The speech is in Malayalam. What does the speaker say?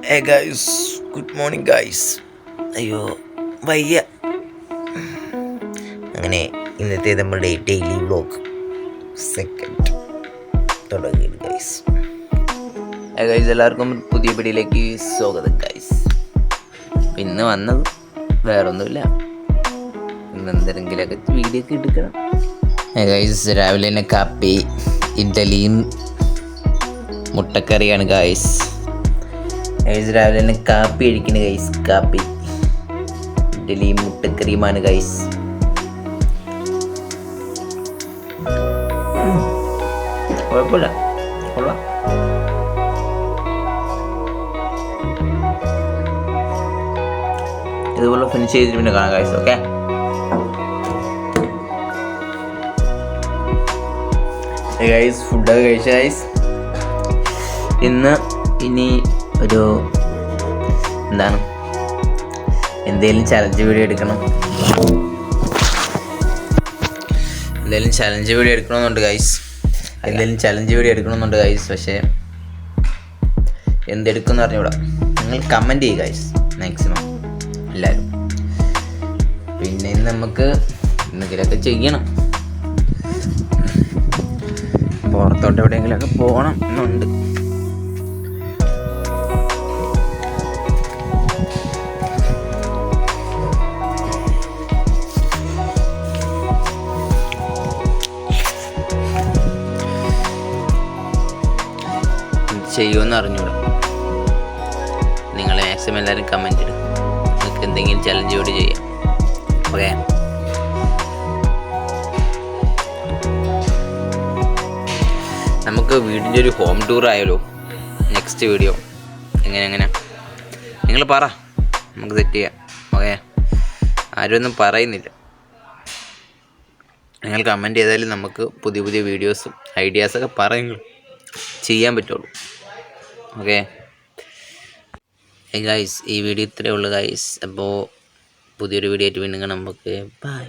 Guys, good morning guys. അയ്യോ വയ്യ. അങ്ങനെ ഇന്നത്തെ നമ്മുടെ ഡെയിലി വ്ലോഗ് സെക്കൻഡ് തുടങ്ങിയത് ഗൈസ്. ഗൈസ്, എല്ലാവർക്കും പുതിയ വീഡിയോയിലേക്ക് സ്വാഗതം ഗൈസ്. ഇന്ന് വന്നത് വേറൊന്നുമില്ല, ഇന്ന് എന്തെങ്കിലുമൊക്കെ വീഡിയോ ഒക്കെ എടുക്കണം ഗൈസ്. രാവിലെ തന്നെ കാപ്പി, ഇഡ്ഡലിയും മുട്ടക്കറിയാണ് ഗൈസ്. രാവിലെ തന്നെ കാപ്പി കഴിക്കുന്നു ഗൈസ്. കാപ്പി, ഇഡ്ഡലിയും മുട്ടക്കറിയുമാണ് ഗൈസ്. കുഴപ്പമില്ല, കൊള്ളാം. ഇതുപോലെ ഫിനിഷ് ചെയ്തിട്ട് പിന്നെ കാണാം ഗൈസ്. ഓക്കെ, ഗൈസ് ഫുഡൊക്കെ കഴിച്ച ഗൈസ്. ഇനി ഒരു എന്തെങ്കിലും ചലഞ്ച് വീഡിയോ എടുക്കണം. ചലഞ്ച് വീഡിയോ എടുക്കണമെന്നുണ്ട് ഗൈസ്. പക്ഷേ എന്തെടുക്കുമെന്ന് പറഞ്ഞൂടാ. നിങ്ങൾ കമൻറ്റ് ചെയ്യുക ഗൈസ്, മാക്സിമം എല്ലാവരും. പിന്നെ നമുക്ക് എന്തെങ്കിലുമൊക്കെ ചെയ്യണം. പുറത്തോട്ട് എവിടെയെങ്കിലുമൊക്കെ പോകണം എന്നുണ്ട്. ചെയ്യുമെന്ന് അറിഞ്ഞൂടാ. നിങ്ങൾ മാക്സിമം എല്ലാവരും കമൻറ്റ് ഇടും. നിങ്ങൾക്ക് എന്തെങ്കിലും ചലഞ്ച് കൂടി ചെയ്യാം. ഓക്കെ, നമുക്ക് വീടിൻ്റെ ഒരു ഹോം ടൂർ ആയാലോ നെക്സ്റ്റ് വീഡിയോ? എങ്ങനെ നിങ്ങൾ പറ, നമുക്ക് സെറ്റ് ചെയ്യാം. ഓക്കെ, ആരും ഒന്നും പറയുന്നില്ല. നിങ്ങൾ കമൻറ്റ് ചെയ്താലും നമുക്ക് പുതിയ പുതിയ വീഡിയോസും ഐഡിയാസൊക്കെ പറയുന്നു ചെയ്യാൻ പറ്റുള്ളൂ. ഓക്കെ ഗൈസ്, ഈ വീഡിയോ ഇത്രയേ ഉള്ളൂ ഗൈസ്. അപ്പോൾ പുതിയൊരു വീഡിയോ ആയിട്ട് വീണ്ടും കാണാം. നമുക്ക് ബൈ.